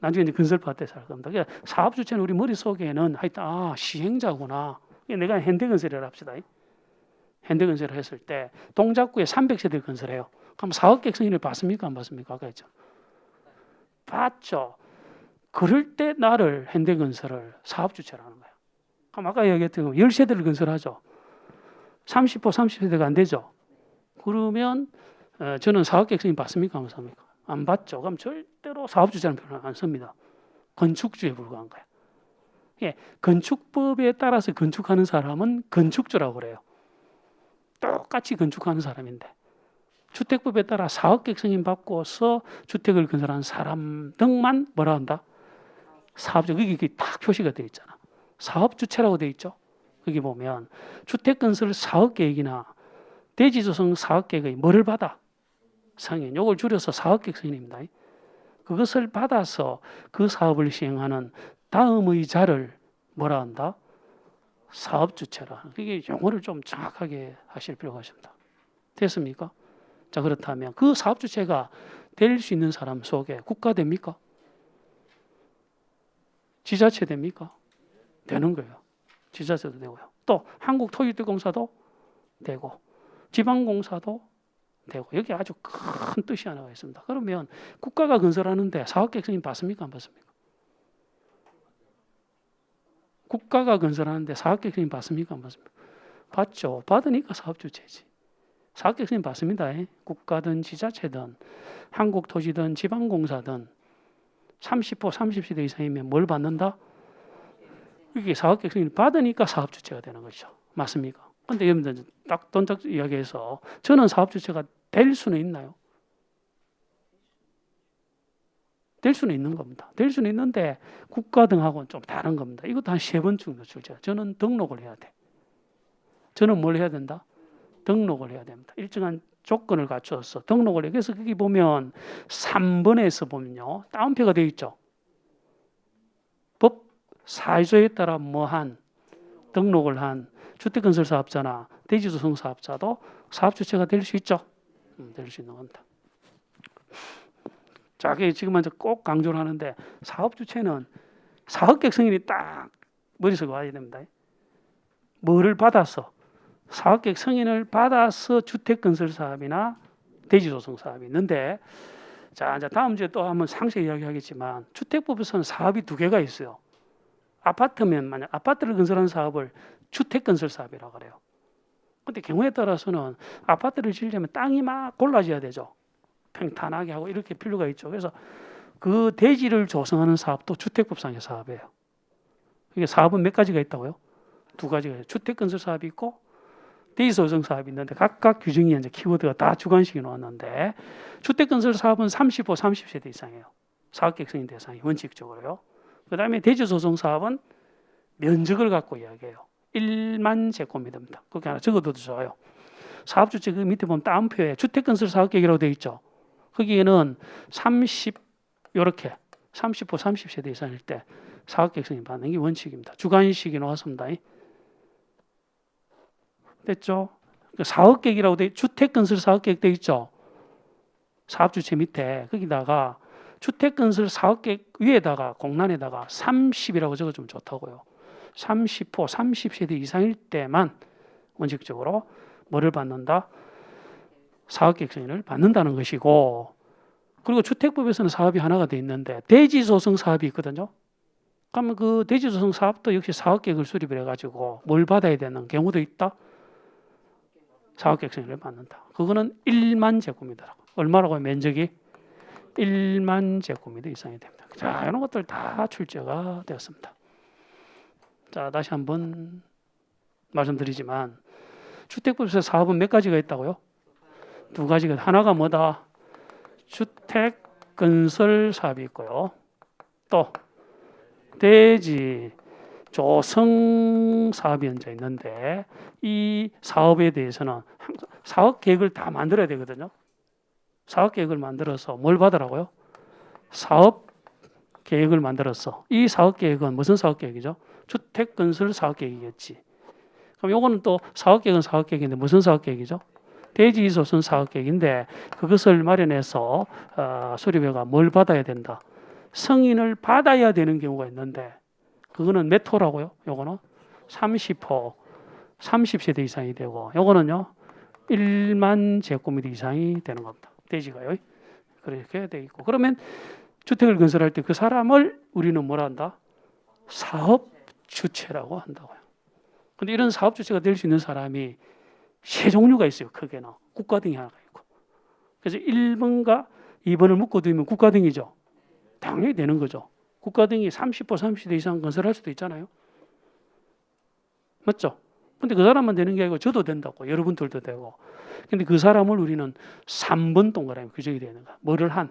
나중에 이제 건설파 때 살 겁니다. 그러니까 사업 주체는 우리 머릿속에는 하여튼 시행자구나. 내가 현대건설이라 합시다. 현대건설을 했을 때 동작구에 300세대 건설해요. 그럼 사업 계획 승인을 받습니까? 안 받습니까? 아까 했죠. 받죠. 그럴 때 나를 현대건설을 사업 주체라는 거예요. 그럼 아까 얘기했던 10세대를 건설하죠. 30호, 30세대가 안 되죠. 그러면 저는 사업 계획 승인 받습니까? 안 받습니까? 안 받죠. 그럼 절대로 사업 주체라는 표현을 안 씁니다. 건축주에 불과한 거예요. 예, 건축법에 따라서 건축하는 사람은 건축주라고 그래요. 똑같이 건축하는 사람인데 주택법에 따라 사업계획 승인 받고서 주택을 건설하는 사람 등만 뭐라 한다? 사업주. 거기 딱 표시가 되어 있잖아. 사업주체라고 되어 있죠. 거기 보면 주택건설 사업계획이나 대지조성 사업계획의 뭐를 받아? 승인. 요걸 줄여서 사업계획 승인입니다. 그것을 받아서 그 사업을 시행하는 다음의 자를 뭐라 한다? 사업주체라. 이게 용어를 좀 정확하게 하실 필요가 있습니다. 됐습니까? 자, 그렇다면 그 사업주체가 될 수 있는 사람 속에 국가 됩니까? 지자체 됩니까? 되는 거예요. 지자체도 되고요. 또 한국토지주공사도 되고 지방공사도 되고 여기 아주 큰 뜻이 하나가 있습니다. 그러면 국가가 건설하는데 사업계획 승인 받습니까? 안 받습니까? 국가가 건설하는데 사업계획 승인 받습니까? 안 받습니까? 받죠. 받으니까 사업주체지. 사업계획 승인 받습니다. 국가든 지자체든 한국토지든 지방공사든 30호, 30세대 이상이면 뭘 받는다? 이게 사업계획 승인을 받으니까 사업주체가 되는 거죠. 맞습니까? 근데 여러분들 딱 돈짝 이야기해서 저는 사업주체가 될 수는 있나요? 될 수는 있는 겁니다. 될 수는 있는데 국가 등하고는 좀 다른 겁니다. 이것도 한 3번 정도 출제. 저는 등록을 해야 돼. 저는 뭘 해야 된다? 등록을 해야 됩니다. 일정한 조건을 갖춰서 등록을 해. 그래서 거기 보면 3번에서 보면요. 따옴표가 되어 있죠. 법 4조에 따라 뭐한 등록을 한 주택건설 사업자나 대지조성 사업자도 사업주체가 될 수 있죠. 될 수 있는 겁니다. 자, 지금 먼저 꼭 강조를 하는데 사업주체는 사업계획 승인이 딱 머릿속에 와야 됩니다. 뭐를 받아서 사업계획 승인을 받아서 주택건설 사업이나 대지조성 사업이 있는데 자, 이제 다음 주에 또 한번 상세히 이야기하겠지만 주택법에서는 사업이 2개가 있어요. 아파트면 만약 아파트를 건설하는 사업을 주택건설 사업이라고 그래요. 근데 경우에 따라서는 아파트를 지으려면 땅이 막 골라져야 되죠. 평탄하게 하고 이렇게 필요가 있죠. 그래서 그 대지를 조성하는 사업도 주택법상의 사업이에요. 이게 사업은 몇 가지가 있다고요? 2가지가 있어요. 주택건설 사업이 있고 대지조성 사업이 있는데 각각 규정이 이제 키워드가 다 주관식이 나왔는데 주택건설 사업은 30호, 30세대 이상이에요. 사업계획 승인 대상이 원칙적으로요. 그 다음에 대지조성 사업은 면적을 갖고 이야기해요. 1만 제곱미터입니다. 그렇게 하나 적어둬도 좋아요. 사업주체 그 밑에 보면 따옴표에 주택건설 사업계획이라고 되어 있죠. 거기에는 30호, 30세대 이상일 때 사업계획 승인 받는 게 원칙입니다. 주관식이 나왔습니다. 됐죠? 사업계획이라고 돼 주택건설 사업계획 되어 있죠. 사업주체 밑에 거기다가 주택건설 사업계획 위에다가 공란에다가 30이라고 적어주면 좋다고요. 30호, 30세대 이상일 때만 원칙적으로 뭐를 받는다? 사업계획 승인을 받는다는 것이고, 그리고 주택법에서는 사업이 하나가 돼 있는데 대지조성 사업이 있거든요. 그러면 그 대지조성 사업도 역시 사업계획을 수립을 해가지고 뭘 받아야 되는 경우도 있다? 사업계획 승인을 받는다. 그거는 1만 제곱미터라고. 얼마라고 면적이? 1만 제곱미터 이상이 됩니다. 자, 이런 것들 다 출제가 되었습니다. 자, 다시 한번 말씀드리지만 주택법에서 사업은 몇 가지가 있다고요? 2가지가. 하나가 뭐다? 주택건설 사업이 있고요. 또 대지 조성 사업이 현재 있는데 이 사업에 대해서는 사업 계획을 다 만들어야 되거든요. 사업 계획을 만들어서 뭘 받으라고요? 사업 계획을 만들어서 이 사업 계획은 무슨 사업 계획이죠? 주택 건설 사업 계획이겠지. 그럼 요거는 또 사업 계획은 사업 계획인데 무슨 사업 계획이죠? 대지 조성 사업 계획인데 그것을 마련해서 수립회가 뭘 받아야 된다? 승인을 받아야 되는 경우가 있는데 그거는 몇 호라고요? 요거는 30호, 30세대 이상이 되고 요거는요 1만 제곱미터 이상이 되는 겁니다. 대지가요. 그렇게 돼 있고 그러면 주택을 건설할 때 그 사람을 우리는 뭐라 한다? 사업 주체라고 한다고요. 근데 이런 사업 주체가 될 수 있는 사람이 세 종류가 있어요. 크게는 국가등이 하나가 있고. 그래서 1번과 2번을 묶어두면 국가등이죠. 당연히 되는 거죠. 국가등이 30호, 30대 이상 건설할 수도 있잖아요. 맞죠? 근데 그 사람만 되는 게 아니고 저도 된다고 여러분들도 되고. 근데 그 사람을 우리는 3번 동그라미 규정이 되는 거야. 뭐를 한?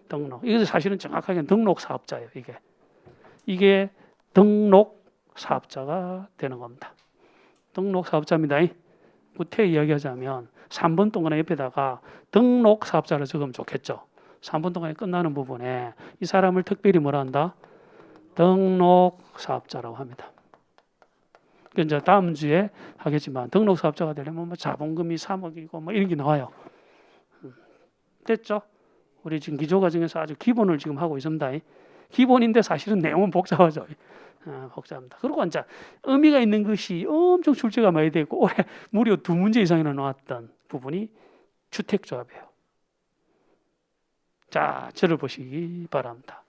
등록. 이것은 사실은 정확하게 등록 사업자예요. 이게 등록 사업자가 되는 겁니다. 등록 사업자입니다. 구태 이야기하자면 3번 동그라미 옆에다가 등록 사업자를 적으면 좋겠죠. 3번 동그라미 끝나는 부분에 이 사람을 특별히 뭐라 한다? 등록 사업자라고 합니다. 이제 다음 주에 하겠지만 등록 사업자가 되려면 뭐 자본금이 3억이고 뭐 이런 게 나와요. 됐죠? 우리 지금 기조 과정에서 아주 기본을 지금 하고 있습니다. 기본인데 사실은 내용은 복잡하죠. 복잡합니다. 그리고 이제 의미가 있는 것이 엄청 출제가 많이 되고 올해 무려 2문제 이상이나 나왔던 부분이 주택조합이에요. 자, 저를 보시기 바랍니다.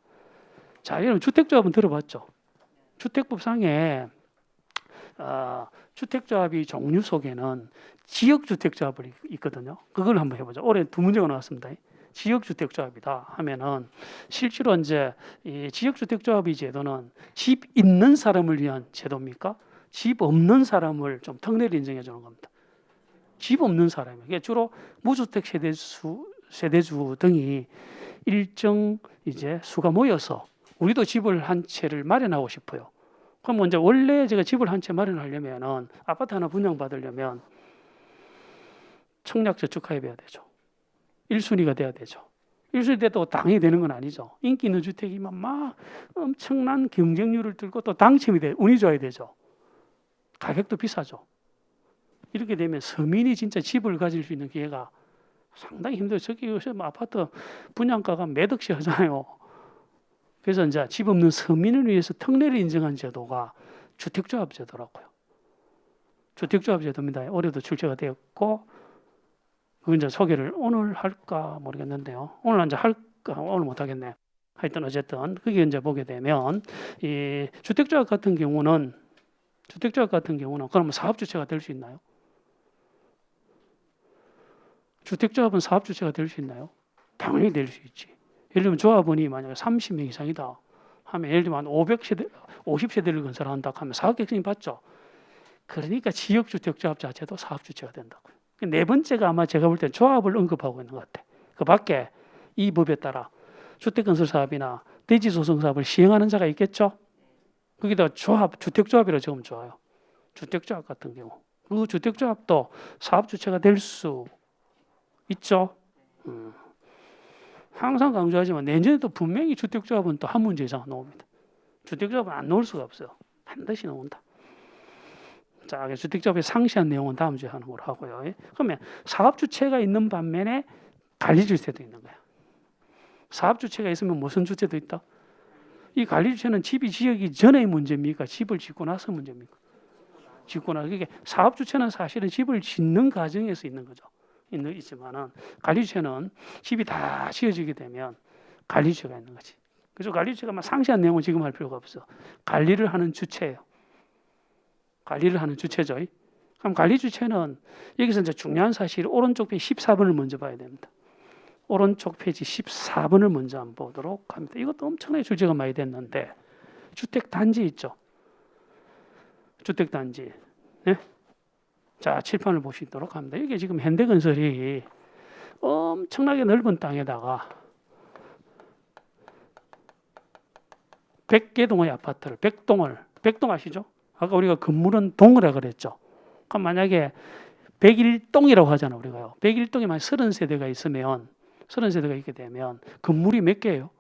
자, 여러분 주택조합은 들어봤죠? 주택법상에 주택조합이 종류 속에는 지역주택조합이 있거든요. 그걸 한번 해보죠. 올해 2문제가 나왔습니다. 지역주택조합이다 하면은 실제로 이제 이 지역주택조합의 제도는 집 있는 사람을 위한 제도입니까? 집 없는 사람을 좀 특례를 인정해 주는 겁니다. 집 없는 사람이 이게 주로 무주택 세대주 등이 일정 이제 수가 모여서 우리도 집을 한 채를 마련하고 싶어요. 그럼 이제 원래 제가 집을 한 채 마련하려면은 아파트 하나 분양받으려면 청약저축가입해야 되죠. 1순위가 돼야 되죠. 1순위 돼도 당이 되는 건 아니죠. 인기 있는 주택이면 막 엄청난 경쟁률을 들고 또 당첨이 돼 운이 좋아야 되죠. 가격도 비싸죠. 이렇게 되면 서민이 진짜 집을 가질 수 있는 기회가 상당히 힘들어요. 저기 요새 뭐 아파트 분양가가 몇 억씩 하잖아요. 그래서 이제 집 없는 서민을 위해서 특례를 인정한 제도가 주택조합 제도라고요. 주택조합 제도입니다. 올해도 출제가 되었고, 그 이제 소개를 오늘 할까 모르겠는데요. 오늘 이제 할까 오늘 못 하겠네. 하여튼 어쨌든 그게 이제 보게 되면 이 주택조합 같은 경우는 그러면 사업 주체가 될 수 있나요? 주택조합은 사업 주체가 될 수 있나요? 당연히 될 수 있지. 예를 들면 조합원이 만약에 30명 이상이다 하면 예를 들면 50세대를 건설한다 하면 사업객승인 받죠. 그러니까 지역주택조합 자체도 사업주체가 된다고요. 네 번째가 아마 제가 볼 때 조합을 언급하고 있는 것 같아. 그 밖에 이 법에 따라 주택건설사업이나 대지조성사업을 시행하는 자가 있겠죠. 거기다 주택조합이라 적으면 좋아요. 주택조합 같은 경우 그 주택조합도 사업주체가 될 수 있죠. 항상 강조하지만 내년에도 분명히 주택조합은 또 한 문제 이상 나옵니다. 주택조합은 안 나올 수가 없어요. 반드시 나온다. 자, 주택조합의 상세한 내용은 다음 주에 하는 걸로 하고요. 그러면 사업주체가 있는 반면에 관리주체도 있는 거야. 사업주체가 있으면 무슨 주체도 있다? 이 관리주체는 집이 지어기 전의 문제입니까? 집을 짓고 나서 문제입니까? 짓고 나서. 이게 사업주체는 사실은 집을 짓는 과정에서 있는 거죠. 있지만은 관리주체는 집이 다 지어지게 되면 관리주체가 있는 거지. 그래서 관리주체가 막 상세한 내용은 지금 할 필요가 없어. 관리를 하는 주체예요. 관리를 하는 주체죠. 그럼 관리주체는 여기서 이제 중요한 사실 오른쪽 페이지 14번을 먼저 봐야 됩니다. 오른쪽 페이지 14번을 먼저 한번 보도록 합니다. 이것도 엄청나게 출제가 많이 됐는데 주택단지 있죠. 주택단지. 네? 자, 칠판을 보시도록 합니다. 이게 지금 현대건설이 엄청나게 넓은 땅에다가 100개 동의 아파트를 100동 아시죠? 아까 우리가 건물은 동이라고 그랬죠. 그럼 만약에 101동이라고 하잖아요. 우리가요. 101동에 만약 30세대가 있으면 30세대가 있게 되면 건물이 몇 개예요?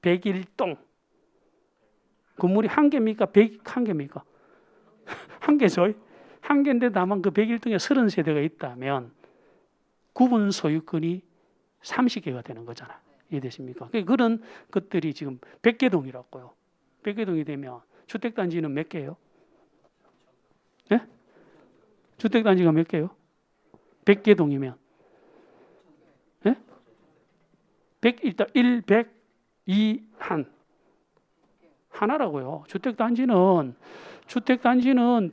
101동. 건물이 한 개입니까? 101개입니까? 한 개죠. 한 개인데 다만 그 101동에 30세대가 있다면 구분 소유권이 30개가 되는 거잖아요. 이해되십니까? 그런 것들이 지금 100개동이라고요. 100개동이 되면 주택단지는 몇 개예요? 예? 주택단지가 몇 개예요? 100개동이면 예? 100, 일단 1, 100, 2, 하나라고요. 주택단지는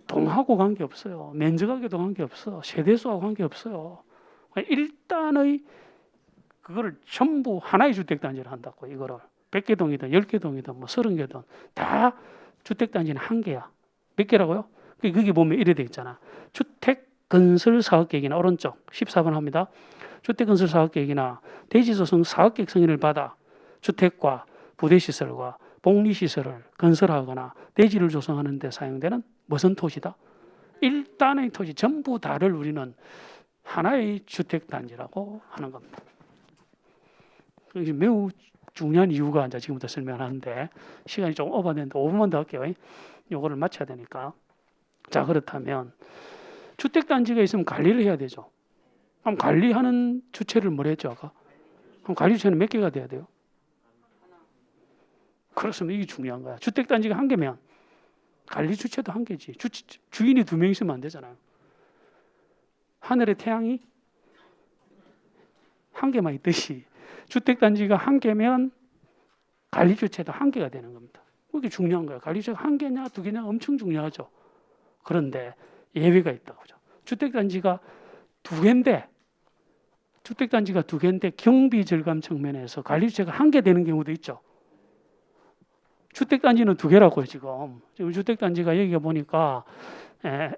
동하고 관계없어요. 면적하고도 관계없어. 세대수하고 관계없어요. 일단의 그거를 전부 하나의 주택단지를 한다고. 이거를 100개동이든 10개동이든 뭐 30개든 다 주택단지는 한 개야. 몇 개라고요? 거기 보면 이래 돼 있잖아. 주택건설사업계획이나 오른쪽 14번 합니다. 주택건설사업계획이나 대지조성 사업계획 승인을 받아 주택과 부대시설과 복리시설을 건설하거나 대지를 조성하는 데 사용되는 무슨 토지다? 일단의 토지 전부 다를 우리는 하나의 주택단지라고 하는 겁니다. 이게 매우 중요한 이유가 이제 지금부터 설명하는데 시간이 좀 오버됐는데 5분만 더 할게요. 요거를 맞춰야 되니까. 자, 그렇다면 주택단지가 있으면 관리를 해야 되죠. 그럼 관리하는 주체를 뭘 했죠, 아까? 그럼 관리 주체는 몇 개가 돼야 돼요? 그렇습니다. 이게 중요한 거야. 주택단지가 한 개면 관리 주체도 한 개지. 주인이 2명 있으면 안 되잖아요. 하늘에 태양이 한 개만 있듯이 주택단지가 한 개면 관리 주체도 한 개가 되는 겁니다. 그게 중요한 거예요. 관리 주체가 한 개냐, 2개냐 엄청 중요하죠. 그런데 예외가 있다고 하죠. 주택단지가 2개인데 경비 절감 측면에서 관리 주체가 한 개 되는 경우도 있죠. 주택단지는 2개라고요, 지금. 주택단지가 여기가 보니까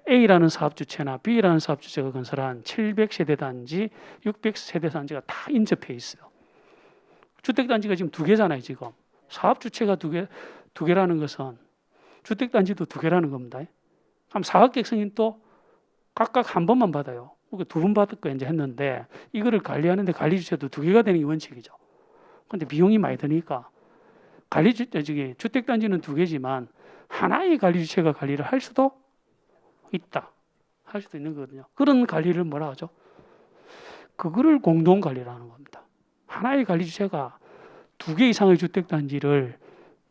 A라는 사업주체나 B라는 사업주체가 건설한 700세대 단지, 600세대 단지가 다 인접해 있어요. 주택단지가 지금 2개잖아요, 지금. 사업주체가 2개라는 것은 주택단지도 2개라는 겁니다. 그럼 사업계획 승인도 각각 한 번만 받아요. 2번 받을 거 이제 했는데 이거를 관리하는데 관리주체도 2개가 되는 게 원칙이죠. 근데 비용이 많이 드니까 주택단지는 2개지만 하나의 관리주체가 관리를 할 수도 있다. 할 수도 있는 거거든요. 그런 관리를 뭐라 하죠? 그거를 공동관리라는 겁니다. 하나의 관리주체가 2개 이상의 주택단지를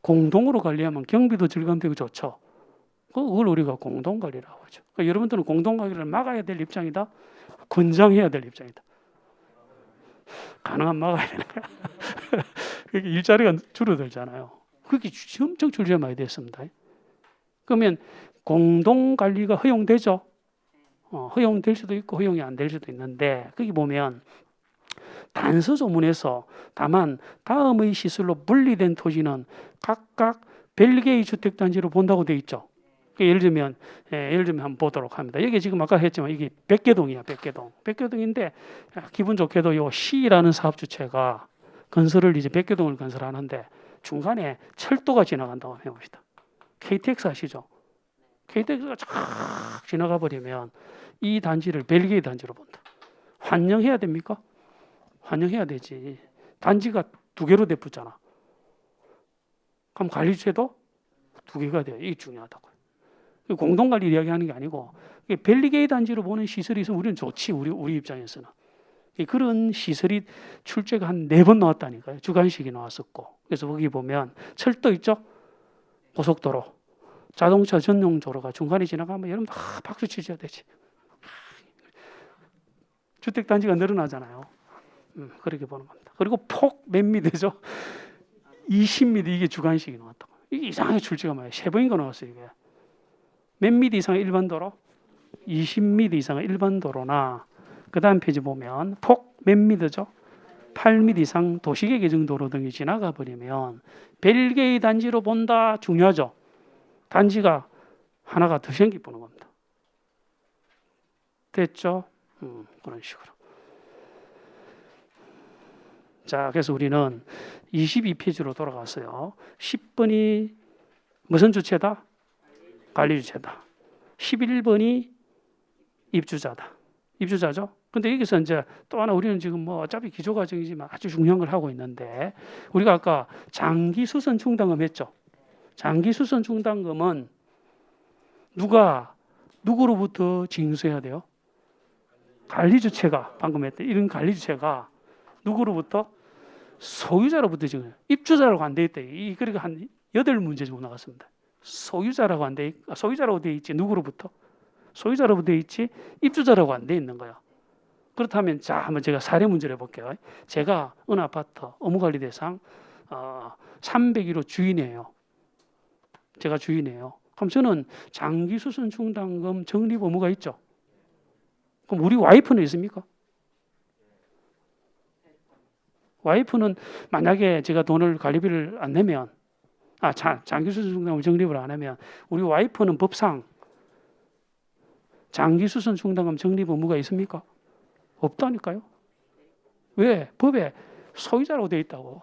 공동으로 관리하면 경비도 절감되고 좋죠. 그걸 우리가 공동관리라고 하죠. 그러니까 여러분들은 공동관리를 막아야 될 입장이다. 권장해야 될 입장이다. 가능한 막아야 되는 거야. 일자리가 줄어들잖아요. 그게 엄청 줄지 많이 됐습니다. 그러면 공동관리가 허용되죠. 허용될 수도 있고 허용이 안 될 수도 있는데 거기 보면 단서조문에서 다만 다음의 시설로 분리된 토지는 각각 별개의 주택단지로 본다고 되어 있죠. 예를 들면 한번 보도록 합니다. 여기 지금 아까 했지만 이게 100개동이야, 100개동. 100개동인데 기분 좋게도 요 C라는 사업주체가 건설을 이제 100개동을 건설하는데 중간에 철도가 지나간다고 해봅시다. KTX 아시죠? KTX가 쫙 지나가 버리면 이 단지를 별개의 단지로 본다. 환영해야 됩니까? 환영해야 되지. 단지가 2개로 대붙잖아. 그럼 관리주체도 2개가 돼요. 이게 중요하다고요. 공동관리 이야기하는 게 아니고 별개의 단지로 보는 시설이 있으면 우리는 좋지. 우리 입장에서는. 그런 시설이 출제가 한 4번 나왔다니까요. 주관식이 나왔었고. 그래서 거기 보면 철도 있죠? 고속도로. 자동차 전용 도로가 중간에 지나가면 여러분 다 박수 치셔야 되지. 주택단지가 늘어나잖아요. 그렇게 보는 겁니다. 그리고 폭 몇 미터죠? 20m 이게 주관식이 나왔다고. 이게 이상하게 출제가 많아요. 3번인가 나왔어요. 이게. 몇 미터 이상의 일반 도로? 20m 이상의 일반 도로나 그 다음 페이지 보면 폭 몇 미터죠? 8m 이상 도시계 개정도로 등이 지나가 버리면 별개의 단지로 본다. 중요하죠. 단지가 하나가 더 생기보는 겁니다. 됐죠? 그런 식으로. 자, 그래서 우리는 22페이지로 돌아갔어요. 10번이 무슨 주체다? 관리주체다. 11번이 입주자다. 입주자죠? 근데 여기서 이제 또 하나 우리는 지금 뭐 어차피 기초과정이지만 아주 중요한 걸 하고 있는데 우리가 아까 장기수선 충당금 했죠? 장기수선 충당금은 누구로부터 징수해야 돼요? 관리주체가 방금 했던 이런 관리주체가 누구로부터? 소유자로부터 지금 입주자라고 안 돼 있다. 이 그러니까 한 8문제 정도 나갔습니다. 소유자라고 안 돼, 소유자라고 돼 있지 누구로부터? 소유자로부터 돼 있지 입주자라고 안 돼 있는 거야. 그렇다면 자 한번 제가 사례 문제를 해볼게요. 제가 어느 아파트 업무관리 대상 301호 주인이에요. 제가 주인이에요. 그럼 저는 장기수선 충당금 적립 의무가 있죠. 그럼 우리 와이프는 있습니까? 와이프는 만약에 제가 돈을 관리비를 안 내면 장기수선 충당금 적립을 안 하면 우리 와이프는 법상 장기수선 충당금 적립 의무가 있습니까? 없다니까요. 왜? 법에 소유자라고 되어 있다고.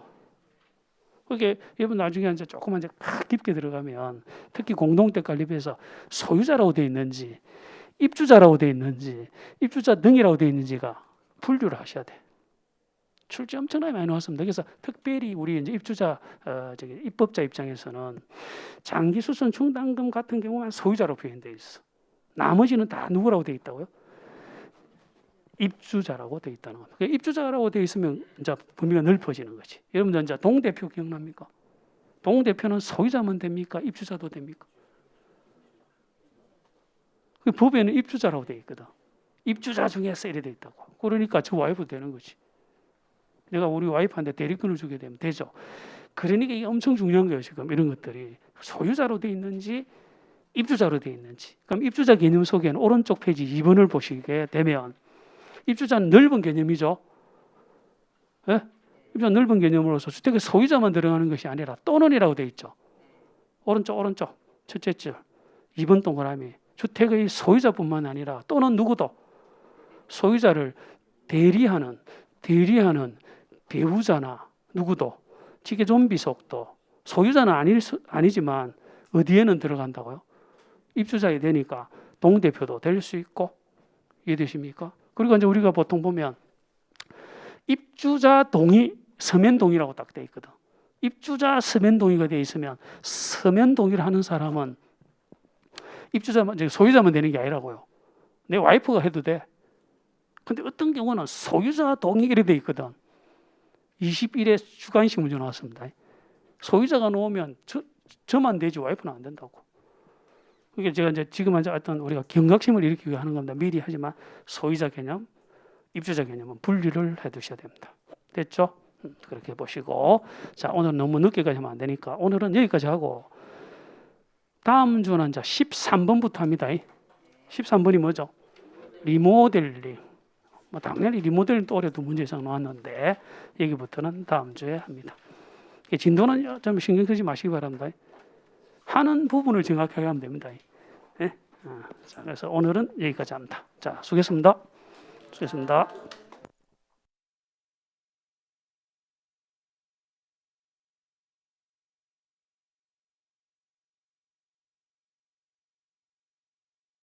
그게 여러분 나중에 이제 조금만 이제 깊게 들어가면 특히 공동택 관리비에서 소유자라고 되어 있는지 입주자라고 되어 있는지 입주자 등이라고 되어 있는지가 분류를 하셔야 돼. 출제 엄청나게 많이 나왔습니다. 그래서 특별히 우리 이제 입주자 입법자 입장에서는 장기수선 충당금 같은 경우만 소유자로 표현되어 있어. 나머지는 다 누구라고 되어 있다고요? 입주자라고 되어 있다는 겁니다. 입주자라고 되어 있으면 이제 범위가 넓어지는 거지. 여러분들 이제 동대표 기억납니까? 동대표는 소유자만 됩니까? 입주자도 됩니까? 그 법에는 입주자라고 되어 있거든. 입주자 중에서 이래 되어 있다고. 그러니까 저 와이프 되는 거지. 내가 우리 와이프한테 대리권을 주게 되면 되죠. 그러니까 이게 엄청 중요한 거예요. 지금 이런 것들이 소유자로 되어 있는지 입주자로 되어 있는지. 그럼 입주자 개념 속에는 오른쪽 페이지 2번을 보시게 되면 입주자는 넓은 개념이죠. 예? 입주자 넓은 개념으로서 주택의 소유자만 들어가는 것이 아니라 또는이라고 되어 있죠. 오른쪽 첫째 줄 2번 동그라미 주택의 소유자뿐만 아니라 또는 누구도 소유자를 대리하는 배우자나 누구도 직계 존비속도 소유자는 아니지만 어디에는 들어간다고요? 입주자에 되니까 동대표도 될 수 있고 이해되십니까? 그리고 이제 우리가 보통 보면 입주자 동의 서면 동의라고 딱 돼 있거든. 입주자 서면 동의가 돼 있으면 서면 동의를 하는 사람은 입주자만 소유자만 되는 게 아니라고요. 내 와이프가 해도 돼. 근데 어떤 경우는 소유자 동의 이렇게 돼 있거든. 21회 주간식 문제 나왔습니다. 소유자가 놓으면 저만 되지 와이프는 안 된다고. 그게 제가 이제 지금 어떤 우리가 경각심을 일으키기 위해 하는 겁니다. 미리 하지만 소유자 개념, 입주자 개념은 분리를 해두셔야 됩니다. 됐죠? 그렇게 보시고 자 오늘 너무 늦게까지 하면 안 되니까 오늘은 여기까지 하고 다음 주는 이제 13번부터 합니다. 13번이 뭐죠? 리모델링. 뭐 당연히 리모델링도 올해도 문제 이상 나왔는데 여기부터는 다음 주에 합니다. 진도는 좀 신경 쓰지 마시기 바랍니다. 하는 부분을 정확하게 하면 됩니다. 네? 자, 그래서 오늘은 여기까지 합니다. 자, 수고했습니다. 수고했습니다.